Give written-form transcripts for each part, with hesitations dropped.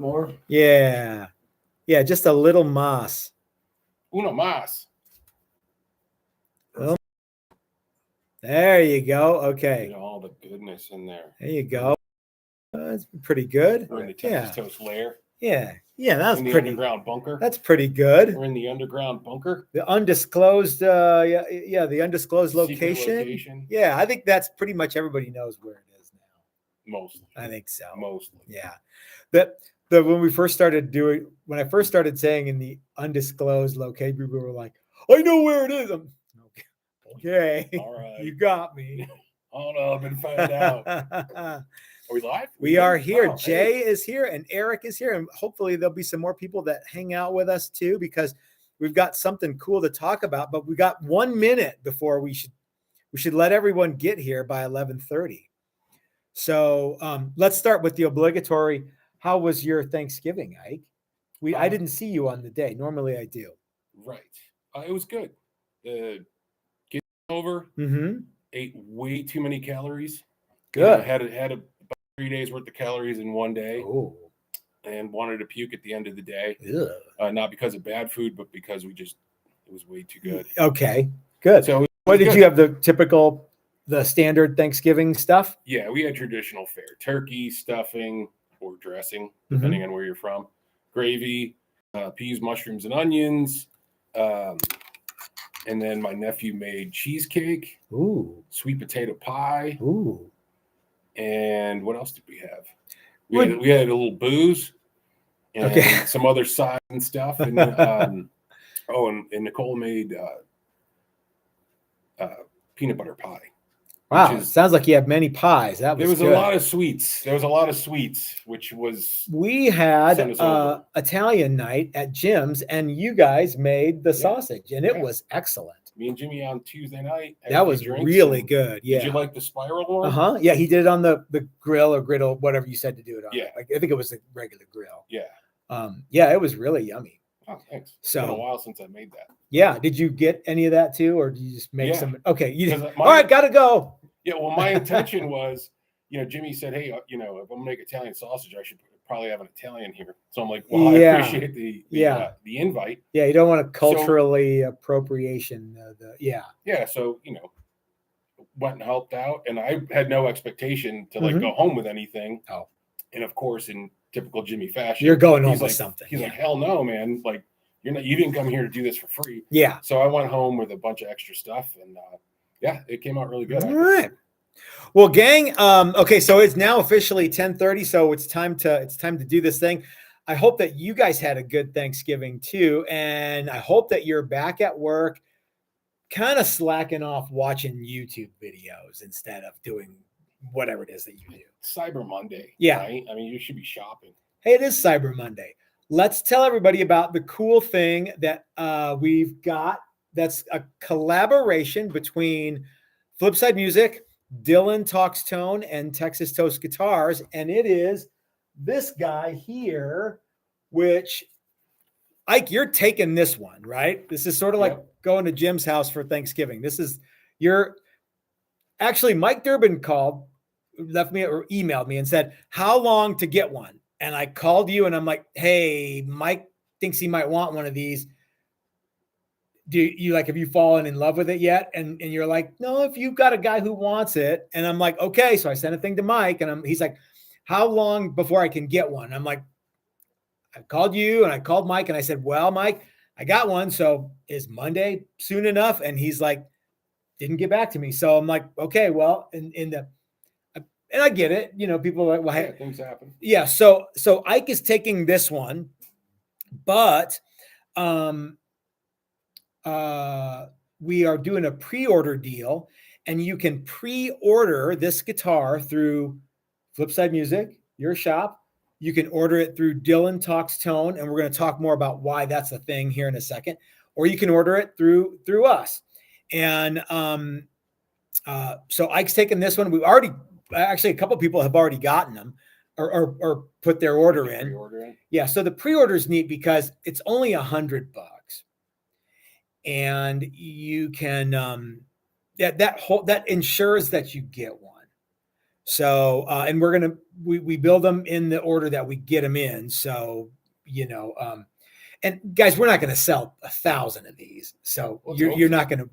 More? Yeah. Yeah, just a little moss. Uno más. Oh. There you go. Okay. Get all the goodness in there. There you go. That's pretty good. We're in the Texas toast lair. Yeah. Yeah, that's in the pretty. Underground bunker. That's pretty good. We're in the underground bunker. The undisclosed, the undisclosed location. Yeah, I think that's pretty much everybody knows where it is now. Mostly. I think so. Mostly. Yeah. When I first started saying in the undisclosed location, people were like, I know where it is. I'm okay. All right. You got me. Oh no, I've been found out. Are we live? We are here. Jay is here and Eric is here. And hopefully there'll be some more people that hang out with us too, because we've got something cool to talk about. But we got 1 minute before we should let everyone get here by 11:30. So let's start with the obligatory. How was your Thanksgiving, Ike? I didn't see you on the day. Normally I do. Right. It was good. Get over. Mm-hmm. Ate way too many calories. Good. Had about 3 days worth of calories in one day. Oh. And wanted to puke at the end of the day. Not because of bad food, but because it was way too good. Okay. Good. So what did you have? The standard Thanksgiving stuff? Yeah, we had traditional fare: turkey, stuffing, or dressing, depending on where you're from. Gravy, peas, mushrooms, and onions. And then my nephew made cheesecake. Ooh. Sweet potato pie. Ooh. And what else did we have? We had a little booze and some other sides and stuff. And and Nicole made peanut butter pie. Wow, sounds like you have many pies. There was good. A lot of sweets. There was a lot of sweets, which was. We had Italian night at Jim's, and you guys made the sausage, and it was excellent. Me and Jimmy on Tuesday night. That was really good. Yeah. Did you like the spiral one? Yeah, he did it on the grill or griddle, whatever you said to do it on. Yeah. I think it was a regular grill. Yeah. Yeah, it was really yummy. Oh, thanks. So, it's been a while since I made that. Yeah. Did you get any of that too, or did you just make some? Okay. All right, gotta go. Yeah. Well, my intention was, Jimmy said, hey, if I'm gonna make Italian sausage, I should probably have an Italian here. So I'm like, well, I appreciate the invite. Yeah. You don't want to culturally appropriation. Yeah. So, went and helped out, and I had no expectation to go home with anything. Oh. And of course, in typical Jimmy fashion, you're going home with something. He's like, hell no, man. Like, you didn't come here to do this for free. Yeah. So I went home with a bunch of extra stuff, and it came out really good. All right. Well, gang. Okay, so it's now officially 10:30, so it's time to do this thing. I hope that you guys had a good Thanksgiving too, and I hope that you're back at work, kind of slacking off watching YouTube videos instead of doing whatever it is that you do. Cyber Monday. Yeah. Right? I mean, you should be shopping. Hey, it is Cyber Monday. Let's tell everybody about the cool thing that we've got. That's a collaboration between Flipside Music, Dylan Talks Tone, and Texas Toast Guitars. And it is this guy here, which, Ike, you're taking this one, right? This is sort of like going to Jim's house for Thanksgiving. Actually, Mike Durbin left me or emailed me and said, how long to get one? And I called you and I'm like, hey, Mike thinks he might want one of these. Have you fallen in love with it yet? And you're like, no, if you've got a guy who wants it. And I'm like, okay. So I sent a thing to Mike and he's like, how long before I can get one? I'm like, I called you and I called Mike and I said, well, Mike, I got one. So is Monday soon enough? And he's like, didn't get back to me. So I'm like, okay, well, and I get it. People are like, well, things happen. Yeah. So Ike is taking this one, but we are doing a pre-order deal, and you can pre-order this guitar through Flipside Music, your shop. You can order it through Dylan Talks Tone, and we're going to talk more about why that's a thing here in a second. Or you can order it through us. And so Ike's taking this one. We've already a couple of people have already gotten them or put their order in. Yeah. So the pre-order is neat because it's only $100, and you can that ensures that you get one. So, and we build them in the order that we get them in. So, and guys, we're not going to sell 1,000 of these. So you're not going to,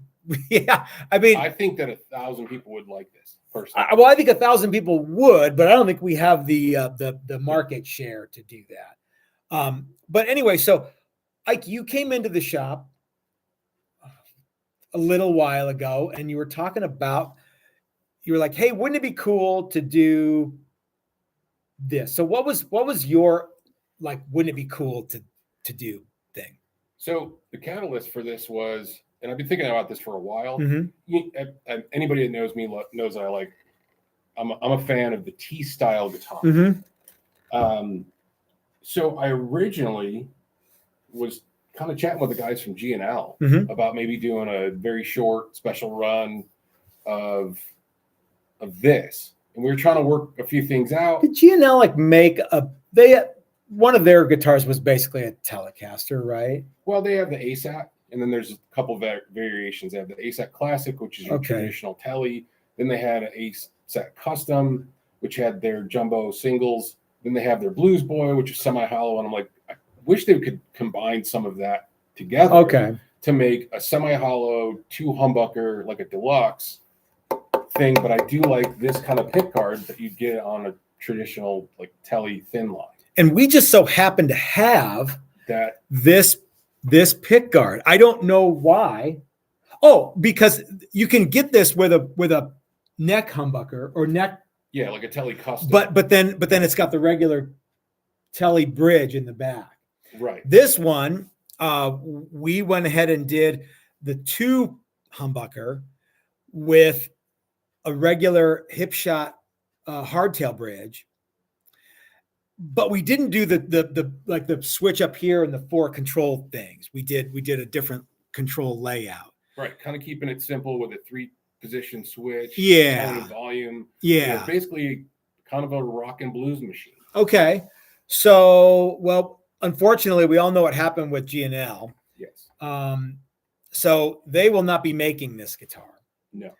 yeah. I mean, I think that 1,000 people would like this personally. Well, I think 1,000 people would, but I don't think we have the market share to do that. But anyway, so Ike, you came into the shop a little while ago and you were talking about, you were like, hey, wouldn't it be cool to do this? So what was your, like, wouldn't it be cool to do thing? So the catalyst for this was, and I've been thinking about this for a while. Mm-hmm. Anybody that knows me knows that I'm a fan of the T-style guitar. Mm-hmm. So I originally was kind of chatting with the guys from G&L Mm-hmm. about maybe doing a very short special run of this, and we were trying to work a few things out. Did G&L make one of their guitars was basically a Telecaster, right? Well, they have the ASAT, and then there's a couple variations. They have the ASAT Classic, which is your traditional Tele. Then they had an ASAT Custom, which had their jumbo singles. Then they have their Blues Boy, which is semi-hollow, and I'm like, I wish they could combine some of that together to make a semi-hollow 2-humbucker, like a deluxe thing. But I do like this kind of pick guard that you get on a traditional Tele thin line. And we just so happen to have that this pick guard. I don't know why. Oh, because you can get this with a neck humbucker or neck. Yeah, like a Tele Custom. But then it's got the regular Tele bridge in the back. Right. This one, we went ahead and did the 2 humbucker with a regular Hipshot hardtail bridge. But we didn't do the switch up here and the 4 control things. We did a different control layout. Right, kind of keeping it simple with a 3-position switch. Yeah. Tone and volume. Yeah. Basically kind of a rock and blues machine. Okay. So, well, unfortunately, we all know what happened with G&L. Yes. So they will not be making this guitar. No.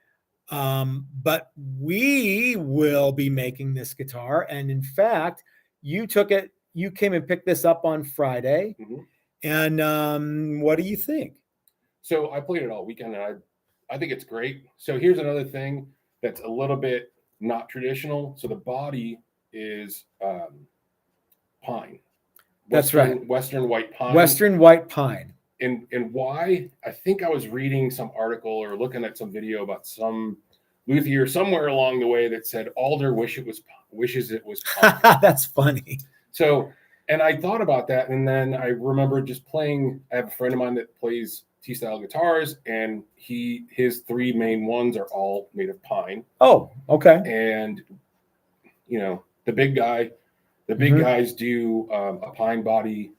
But we will be making this guitar. And in fact, you came and picked this up on Friday. Mm-hmm. And what do you think? So I played it all weekend, and I think it's great. So here's another thing that's a little bit not traditional. So the body is pine. That's right. Western white pine. Western white pine. And why? I think I was reading some article or looking at some video about some luthier somewhere along the way that said alder wishes it was pine. That's funny. So, and I thought about that, and then I remember just playing. I have a friend of mine that plays T-style guitars, and his 3 main ones are all made of pine. Oh, okay. And the big guys do a pine body.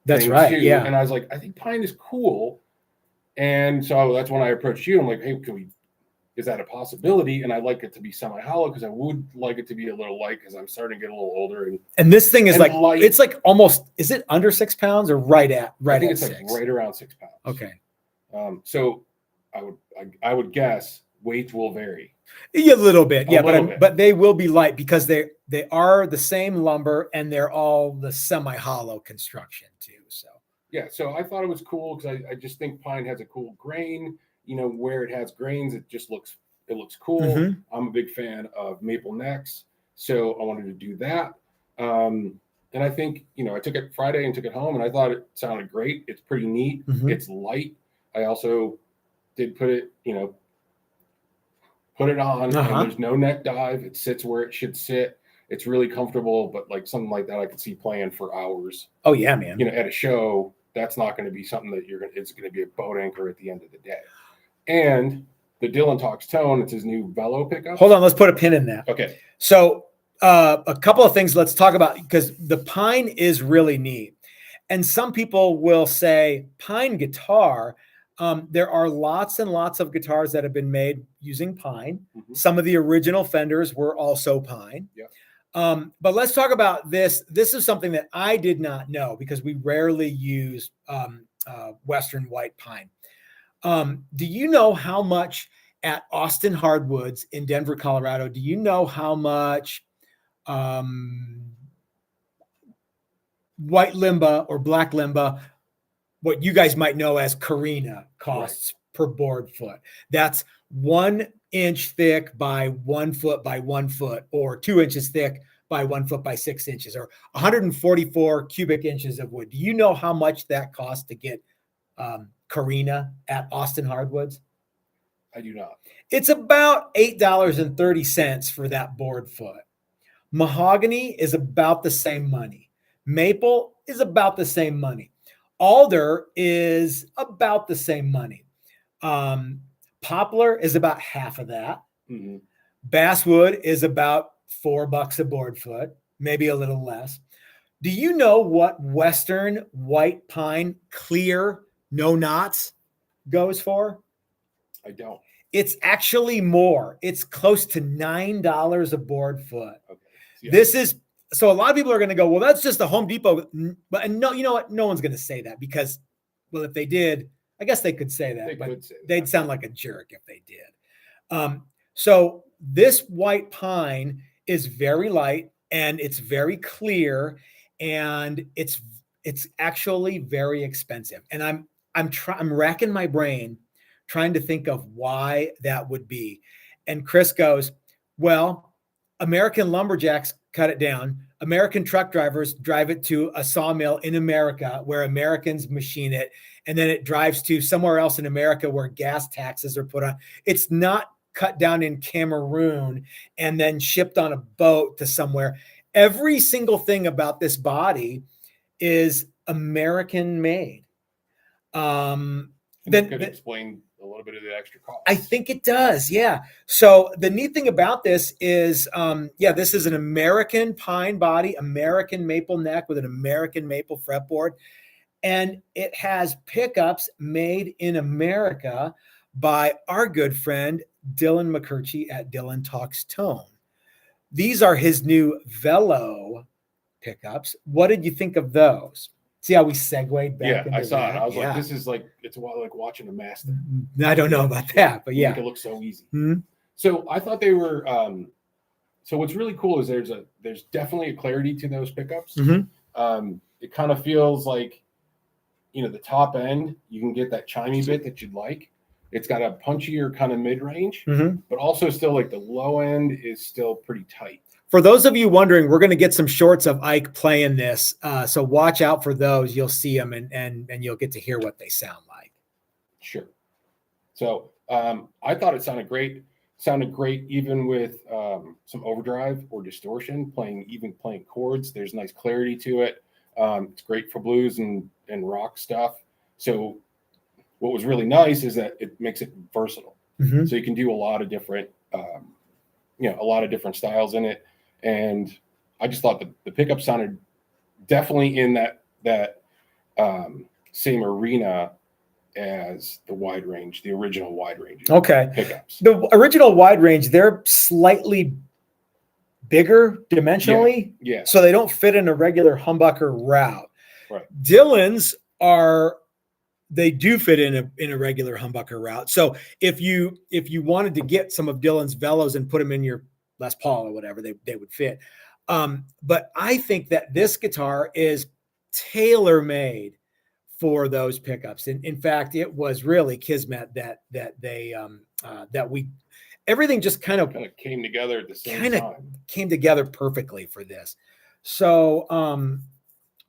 That's right. Too. Yeah. And I was like, I think pine is cool. And so that's when I approached you. I'm like, hey, is that a possibility? And I'd like it to be semi-hollow because I would like it to be a little light because I'm starting to get a little older. And this thing is light. It's like almost, is it under 6 pounds or right at 6? I think it's right around 6 pounds. Okay. So I would guess weights will vary. A little bit. Yeah. Bit. But they will be light because they are the same lumber and they're all the semi-hollow construction too. So. Yeah. So I thought it was cool because I just think pine has a cool grain. Where it has grains, it looks cool. Mm-hmm. I'm a big fan of maple necks, so I wanted to do that. And I think, I took it Friday and took it home, and I thought it sounded great. It's pretty neat. Mm-hmm. It's light. I also did put it on, and there's no neck dive. It sits where it should sit. It's really comfortable, but something like that I could see playing for hours. Oh yeah, man. At a show, that's not going to be something that it's going to be a boat anchor at the end of the day. And the Dylan Talks Tone, it's his new Velo pickup. Hold on, let's put a pin in that. Okay. So a couple of things let's talk about, because the pine is really neat. And some people will say pine guitar. There are lots and lots of guitars that have been made using pine. Mm-hmm. Some of the original Fenders were also pine. Yeah. But let's talk about this. This is something that I did not know because we rarely use Western white pine. Do you know how much at Austin Hardwoods in Denver, Colorado. Do you know how much white limba or black limba, what you guys might know as Carina, costs per board foot? That's 1 inch thick by 1 foot by 1 foot, or 2 inches thick by 1 foot by 6 inches, or 144 cubic inches of wood. Do you know how much that costs to get Carina at Austin Hardwoods? I do not. It's about $8.30 for that board foot. Mahogany is about the same money. Maple is about the same money. Alder is about the same money. Poplar is about half of that. Mm-hmm. Basswood is about $4 a board foot, maybe a little less. Do you know what Western white pine clear, no knots goes for? I don't. It's actually more. It's close to $9 a board foot. Okay. Yeah. This is, so a lot of people are going to go, well, that's just a Home Depot. But no, you know what? No one's going to say that, because, well, if they did, I guess they could say that, They but could say that. they'd sound like a jerk if they did. So this white pine is very light, and it's very clear, and it's actually very expensive. And I'm racking my brain trying to think of why that would be. And Chris goes, well, American lumberjacks cut it down. American truck drivers drive it to a sawmill in America where Americans machine it. And then it drives to somewhere else in America where gas taxes are put on. It's not cut down in Cameroon and then shipped on a boat to somewhere. Every single thing about this body is American made. Then could explain a little bit of the extra cost. I think it does. Yeah. So the neat thing about this is, this is an American pine body, American maple neck with an American maple fretboard. And it has pickups made in America by our good friend, Dylan McCurchie at Dylan Talks Tone. These are his new Velo pickups. What did you think of those? See how we segued back? Yeah, into I saw that? it. I was like, this is like, it's like watching a master. I don't know about that, but yeah. Make it look so easy. Mm-hmm. So I thought they were, so what's really cool is there's definitely a clarity to those pickups. Mm-hmm. It kind of feels like, the top end, you can get that chimey bit that you'd like. It's got a punchier kind of mid-range, but also still like the low end is still pretty tight. For those of you wondering, we're going to get some shorts of Ike playing this. So watch out for those. You'll see them and you'll get to hear what they sound like. Sure. So I thought it sounded great. Sounded great even with some overdrive or distortion, playing chords. There's nice clarity to it. It's great for blues and rock stuff. So what was really nice is that it makes it versatile. Mm-hmm. So you can do a lot of different, styles in it. And I just thought the pickup sounded definitely in that same arena as the original wide range. Okay. Pickups. The original wide range, they're slightly bigger dimensionally. Yeah. So they don't fit in a regular humbucker route. Right. Dylan's they do fit in a regular humbucker route. So if you wanted to get some of Dylan's Velos and put them in your Les Paul or whatever, they would fit. But I think that this guitar is tailor-made for those pickups. And in fact, it was really kismet that everything just kind of came together at the same time. Came together perfectly for this. So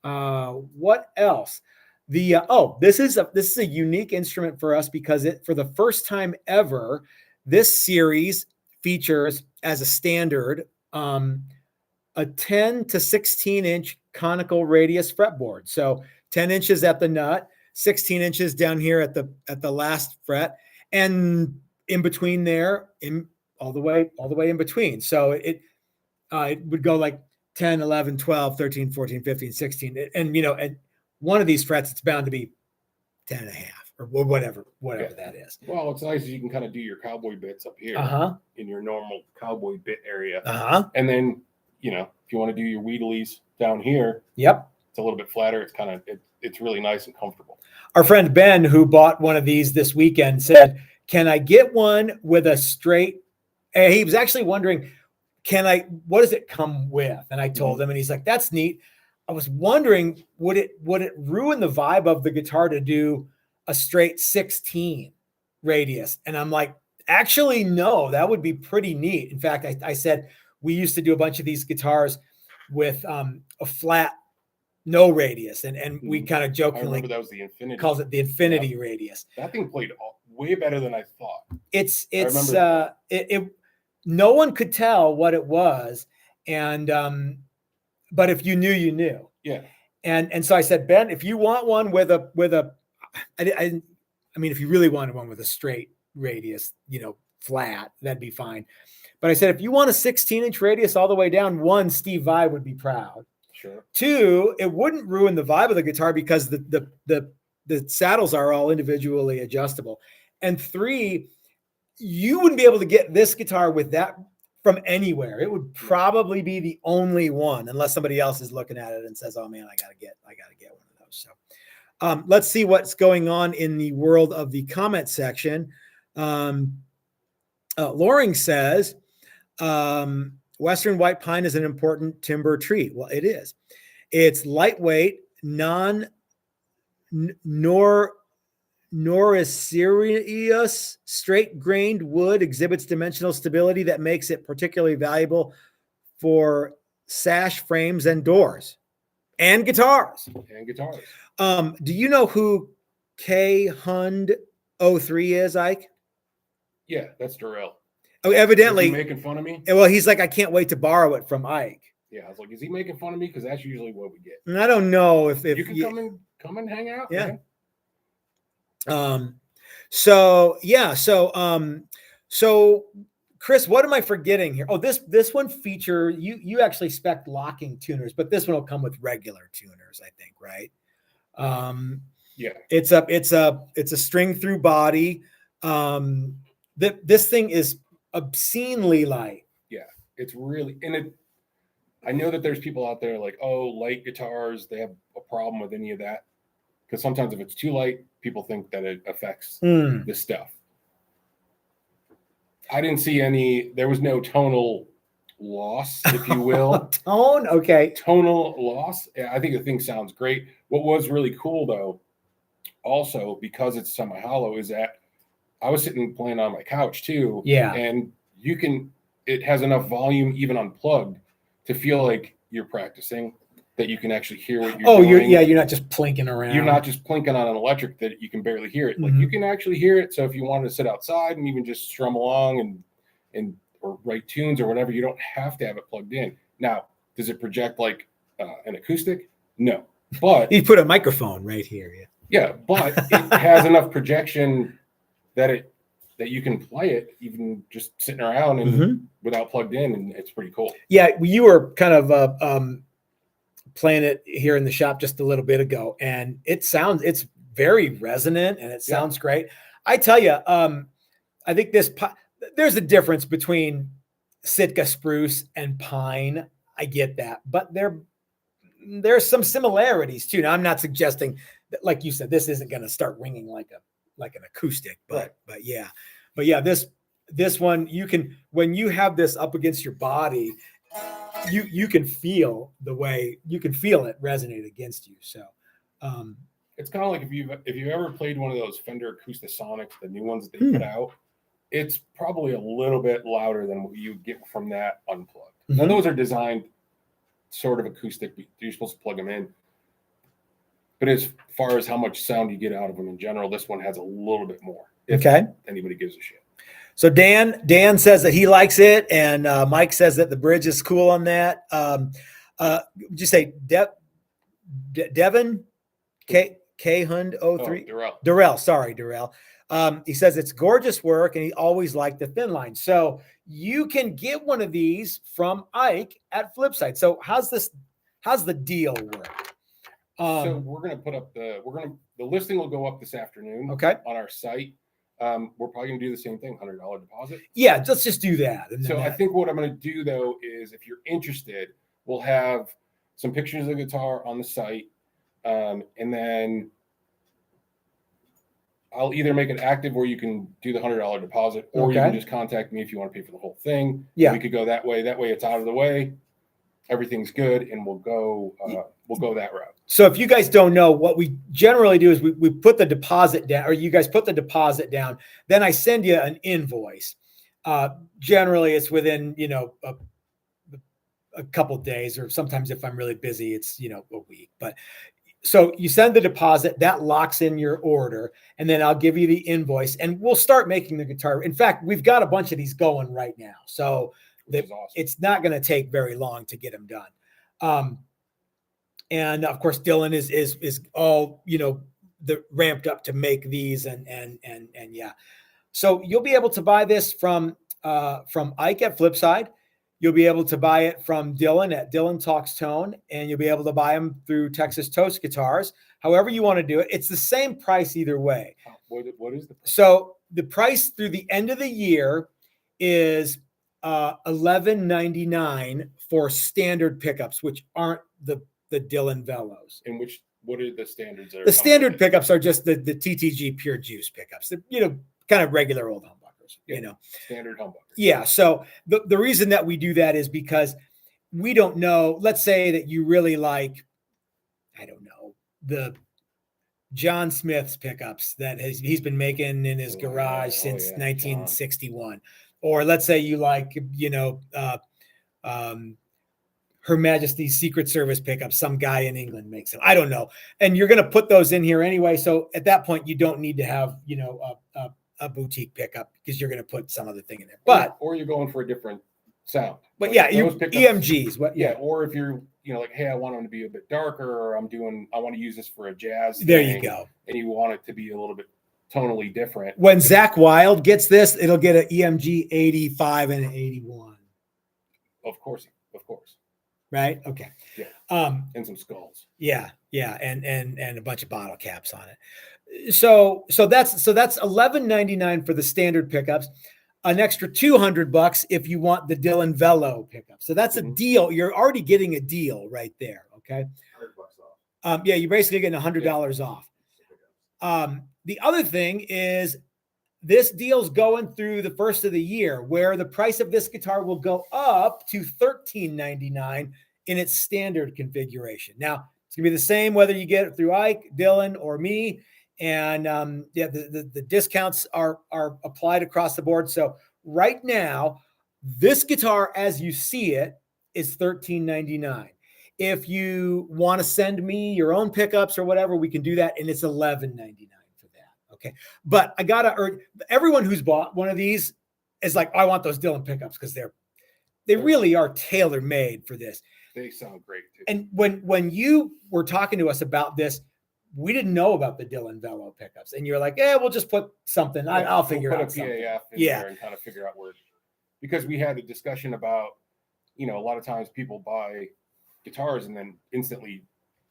what else? This is a unique instrument for us because for the first time ever, this series features as a standard a 10 to 16 inch conical radius fretboard. So 10 inches at the nut, 16 inches down here at the last fret, and in between there, all the way in between. So it would go like 10, 11, 12, 13, 14, 15, 16. And at one of these frets, it's bound to be 10 and a half or whatever that is. Well, it's nice you can kind of do your cowboy bits up here in your normal cowboy bit area. And then, if you want to do your wheedlies down here, it's a little bit flatter. It's it's really nice and comfortable. Our friend Ben, who bought one of these this weekend, said, can I get one with a straight? And he was actually wondering, what does it come with? And I told him, and he's like, that's neat. I was wondering, would it ruin the vibe of the guitar to do a straight 16 radius? And I'm like, actually, no, that would be pretty neat. In fact, I said, we used to do a bunch of these guitars with a flat, no radius. And we kind of jokingly, I remember that was the Infinity. Calls it the Infinity radius. That thing played way better than I thought. No one could tell what it was. And, but if you knew, you knew. Yeah. And so I said, Ben, if you want one I mean, if you really wanted one with a straight radius, flat, that'd be fine. But I said, if you want a 16-inch radius all the way down, one, Steve Vai would be proud. Sure. Two, it wouldn't ruin the vibe of the guitar because the saddles are all individually adjustable. And three, you wouldn't be able to get this guitar with that from anywhere. It would probably be the only one, unless somebody else is looking at it and says, "Oh man, I gotta get one of those." So, let's see what's going on in the world of the comment section. Loring says, Western white pine is an important timber tree. Well, it is. It's lightweight, noriceous, straight-grained wood, exhibits dimensional stability that makes it particularly valuable for sash frames and doors and guitars. Do you know who K Hund 03 is, Ike? Yeah, that's Darrell. Oh, evidently. Is he making fun of me? Well, he's like, I can't wait to borrow it from Ike. Yeah, I was like, is he making fun of me? Because that's usually what we get. And I don't know if you can come and hang out. Yeah. Man. So Chris, what am I forgetting here? Oh, this one feature, you actually spec locking tuners, but this one will come with regular tuners, I think, right? Yeah. It's a string through body. This thing is obscenely light. Yeah, it's really, I know that there's people out there like, oh, light guitars, they have a problem with any of that. Because sometimes if it's too light, people think that it affects the stuff. I didn't see there was no tonal loss, if you will. Tonal loss. I think the thing sounds great. What was really cool, though, also, because it's semi-hollow, is that I was sitting playing on my couch, too. Yeah. And it has enough volume, even unplugged, to feel like you're practicing, that you can actually hear what you're doing. You're not just plinking around. You're not just plinking on an electric that you can barely hear it. Like you can actually hear it. So if you wanted to sit outside and even just strum along or write tunes or whatever, you don't have to have it plugged in. Now, does it project like an acoustic? No. But you put a microphone right here. Yeah, but it has enough projection that you can play it even just sitting around and without plugged in, and it's pretty cool. Yeah, you were kind of playing it here in the shop just a little bit ago, and it's very resonant and it sounds great. I tell you, I think there's a difference between Sitka spruce and pine. I get that, but there's some similarities too. Now, I'm not suggesting that, like you said, this isn't going to start ringing like an acoustic, but yeah, this one, when you have this up against your body, you can feel it resonate against you. So it's kind of like if you've ever played one of those Fender Acoustasonics, the new ones that they put out, it's probably a little bit louder than what you get from that unplugged. Now those are designed sort of acoustic, you're supposed to plug them in. But as far as how much sound you get out of them in general, this one has a little bit more. If anybody gives a shit. So Dan says that he likes it, and Mike says that the bridge is cool on that. Would you say Devin K Hund 03? Darrell. Sorry, Darrell. He says it's gorgeous work, and he always liked the thin line. So you can get one of these from Ike at Flipside. So how's the deal work? So we're going to put up the listing will go up this afternoon. Okay. On our site. We're probably going to do the same thing, $100 deposit. Yeah, let's just do that. I think what I'm going to do, though, is if you're interested, we'll have some pictures of the guitar on the site. And then I'll either make it active where you can do the $100 deposit, or you can just contact me if you want to pay for the whole thing. Yeah, we could go that way. That way, it's out of the way. Everything's good, and we'll go that route. So if you guys don't know, what we generally do is we put the deposit down, or you guys put the deposit down. Then I send you an invoice. Generally, it's within a couple of days, or sometimes if I'm really busy, it's a week. But so you send the deposit, that locks in your order, and then I'll give you the invoice, and we'll start making the guitar. In fact, we've got a bunch of these going right now, so awesome. It's not going to take very long to get them done. And of course, Dylan is all the ramped up to make these, and yeah. So you'll be able to buy this from Ike at Flipside. You'll be able to buy it from Dylan at Dylan Talks Tone, and you'll be able to buy them through Texas Toast Guitars. However you want to do it, it's the same price either way. What is the price? So the price through the end of the year is $11.99 for standard pickups, which aren't the Dylan Velos. And what are the standards? The standard pickups are just the TTG Pure Juice pickups. Kind of regular old humbuckers. Standard humbuckers. Yeah. So the reason that we do that is because we don't know. Let's say that you really like, I don't know, the John Smith's pickups that he's been making in his garage since 1961. John. Or let's say you like, Her Majesty's Secret Service pickups. Some guy in England makes them. I don't know. And you're going to put those in here anyway. So at that point, you don't need to have, a boutique pickup, because you're going to put some other thing in there. But or you're going for a different sound. But yeah, EMGs. Or if you're like, hey, I want them to be a bit darker, or I want to use this for a jazz. There you go. And you want it to be a little bit tonally different. When Zakk Wylde gets this, it'll get an EMG 85 and an 81. Of course. Right. Okay. Yeah. And some skulls. Yeah. And a bunch of bottle caps on it. So that's $11.99 for the standard pickups, an extra $200 if you want the Dylan Velo pickup. So that's a deal. You're already getting a deal right there. Okay. $100 off. Yeah, you're basically getting $100 off. The other thing is this deal's going through the first of the year, where the price of this guitar will go up to $13.99 in its standard configuration. Now, it's going to be the same whether you get it through Ike, Dylan, or me. And the discounts are applied across the board. So right now, this guitar, as you see it, is $13.99. If you want to send me your own pickups or whatever, we can do that, and it's $11.99 for that. Okay, but I gotta urge everyone who's bought one of these is like, I want those Dylan pickups, because they really are tailor made for this. They sound great too. And when you were talking to us about this, we didn't know about the Dylan Velo pickups, and you're like, we'll just put something. I'll figure out something. Put a PAF in there and kind of figure out where, because we had a discussion about, a lot of times people buy guitars and then instantly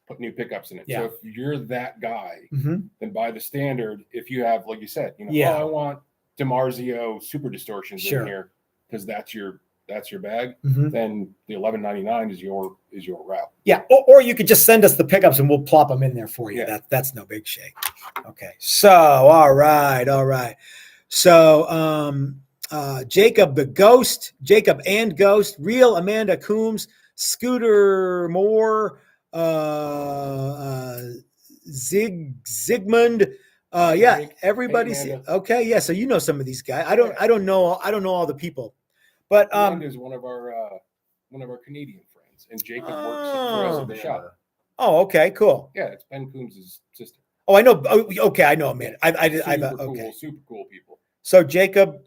put new pickups in it. Yeah. So if you're that guy, then buy the standard. If you have, like you said, I want DiMarzio super distortions in here, because that's your bag, then the $11.99 is your route. Yeah. Or you could just send us the pickups and we'll plop them in there for you. Yeah. That's no big shake. Okay. So, all right. So, Jacob and Ghost, Real Amanda Coombs, Scooter Moore, Zigmund. Everybody's okay. Yeah. So some of these guys. I don't know all the people. But is one of our Canadian friends, and Jacob works for us at the shop. Oh, okay, cool. Yeah, it's Ben Coombs' sister. Oh, I know. Okay, I know, man. Super cool people. So Jacob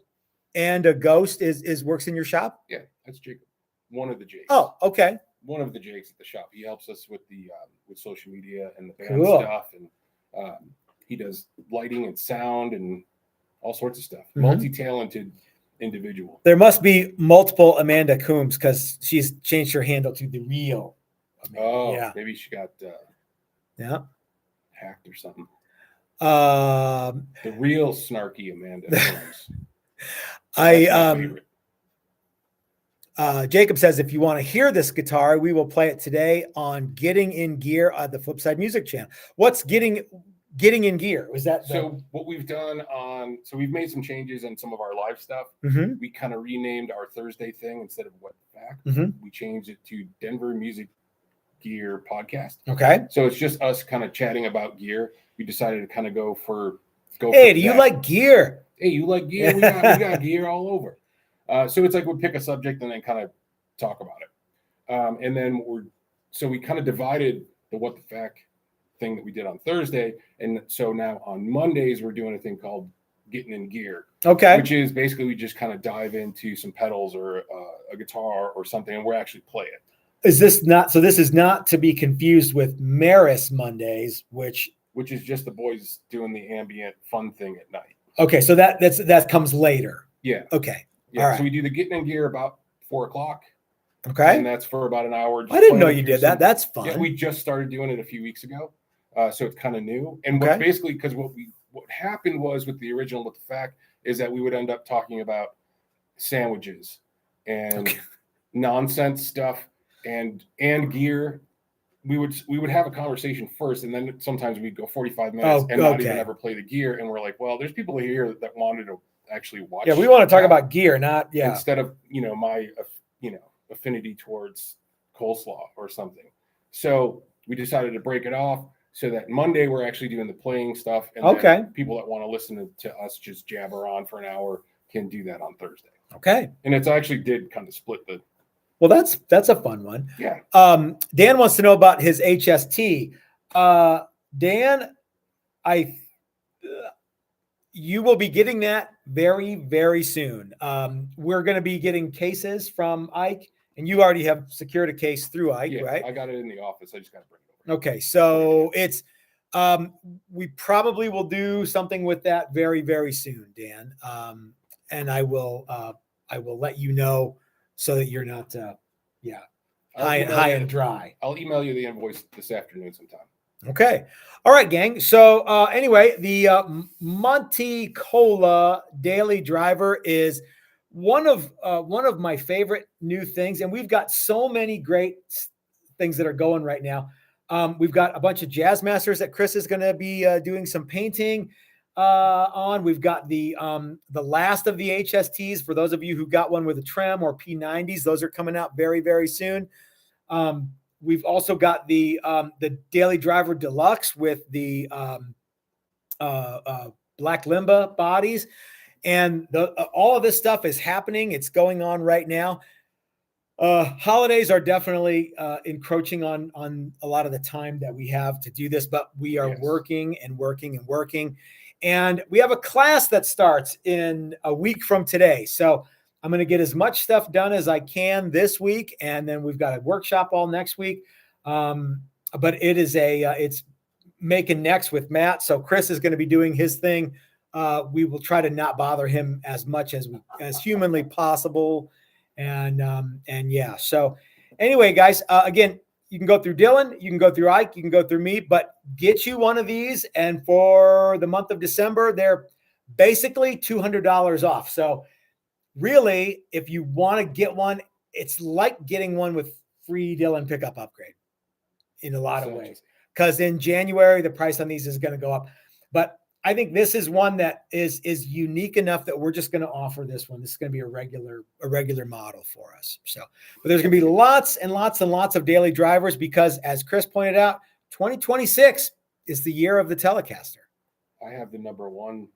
and a Ghost works in your shop? Yeah, that's Jacob. One of the Jakes. Oh, okay. One of the Jakes at the shop. He helps us with the with social media and the band stuff, and he does lighting and sound and all sorts of stuff. Multi-talented individual. There must be multiple Amanda Coombs, because she's changed her handle to the Real Amanda. Maybe she got hacked or something. The Real snarky Amanda Coombs. Jacob says, if you want to hear this guitar, we will play it today on Getting in Gear on the Flipside Music channel. What's Getting getting in gear? Was that so what we've done so we've made some changes in some of our live stuff. Mhm. We kind of renamed our Thursday thing. Instead of What the Fact, Mhm. we changed it to Denver Music Gear Podcast. Okay. So it's just us kind of chatting about gear. We decided to kind of go for Hey, do you like gear? Hey, you like gear? We got gear all over. So it's like we pick a subject and then kind of talk about it. And then we kind of divided the What the Fact thing that we did on Thursday. And so now on Mondays, we're doing a thing called Getting in Gear. Okay. Which is basically we just kind of dive into some pedals or a guitar or something, and we're actually play it. Is this not, so this is not to be confused with Maris Mondays, which is just the boys doing the ambient fun thing at night. Okay. So that comes later. Yeah. Okay. Yeah. All right. So we do the Getting in Gear about 4:00. Okay. And that's for about an hour. I didn't know you did that. That's fun. Yeah, we just started doing it a few weeks ago. So it's kind of new. And Okay. basically, because what happened was with the original What the Fact is that we would end up talking about sandwiches and nonsense stuff and gear. We would have a conversation first, and then sometimes we'd go 45 minutes and not even ever play the gear. And we're like, well, there's people here that wanted to actually watch. Yeah, we want to talk about gear, not instead of my affinity towards coleslaw or something. So we decided to break it off so that Monday we're actually doing the playing stuff, and then people that want to listen to us just jabber on for an hour can do that on Thursday. Okay. And it's actually did kind of split the. Well, that's a fun one. Yeah. Dan wants to know about his HST. Dan, you will be getting that very, very soon. We're going to be getting cases from Ike, and you already have secured a case through Ike, right? I got it in the office. I just got to bring it over. Okay. So it's, we probably will do something with that very, very soon, Dan. And I will let you know so that you're not, high and dry. I'll email you the invoice this afternoon sometime. Okay. All right, gang. So anyway, the Monticola Daily Driver is one of my favorite new things, and we've got so many great things that are going right now. We've got a bunch of jazz masters that Chris is going to be doing some painting on. We've got the last of the HSTs for those of you who got one with a trem or P90s. Those are coming out very, very soon. We've also got the Daily Driver Deluxe with the Black Limba bodies, and all of this stuff is happening. It's going on right now. Holidays are definitely encroaching on a lot of the time that we have to do this, but we are working and working and working. And we have a class that starts in a week from today. So I'm going to get as much stuff done as I can this week. And then we've got a workshop all next week. But it is it's making next with Matt. So Chris is going to be doing his thing. We will try to not bother him as much as humanly possible. And yeah. So anyway, guys, again, you can go through Dylan, you can go through Ike, you can go through me, but get you one of these. And for the month of December, they're basically $200 off. So really, if you want to get one, it's like getting one with free Dylan pickup upgrade in a lot of ways. Because in January, the price on these is going to go up. But I think this is one that is unique enough that we're just going to offer this one. This is going to be a regular model for us. So, but there's going to be lots and lots and lots of daily drivers because, as Chris pointed out, 2026 is the year of the Telecaster. I have the number one.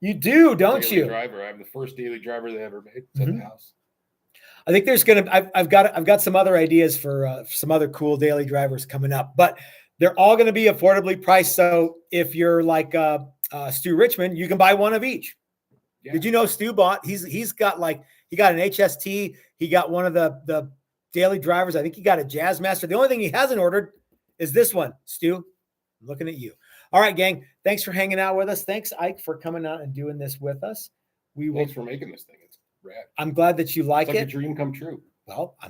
You do, don't you? Driver. I have the first daily driver they ever made. It's at the house. I think there's going to. I've got some other ideas for some other cool daily drivers coming up, but they're all going to be affordably priced. So if you're like Stu Richmond, you can buy one of each. Yeah. Did you know Stu bought? He's got he got an HST. He got one of the daily drivers. I think he got a Jazz Master. The only thing he hasn't ordered is this one. Stu, I'm looking at you. All right, gang. Thanks for hanging out with us. Thanks, Ike, for coming out and doing this with us. Thanks for making this thing. It's rad. I'm glad that you like it's it. A dream come true. Well, I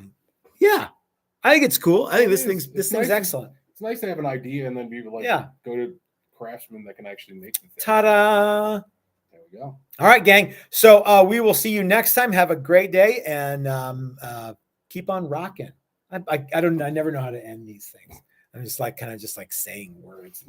think it's cool. I think this thing's nice excellent. It's nice to have an idea and then be like, go to craftsmen that can actually make the thing. Ta-da! There we go. All right, gang. So we will see you next time. Have a great day and keep on rocking. I never know how to end these things. I'm just kind of saying words.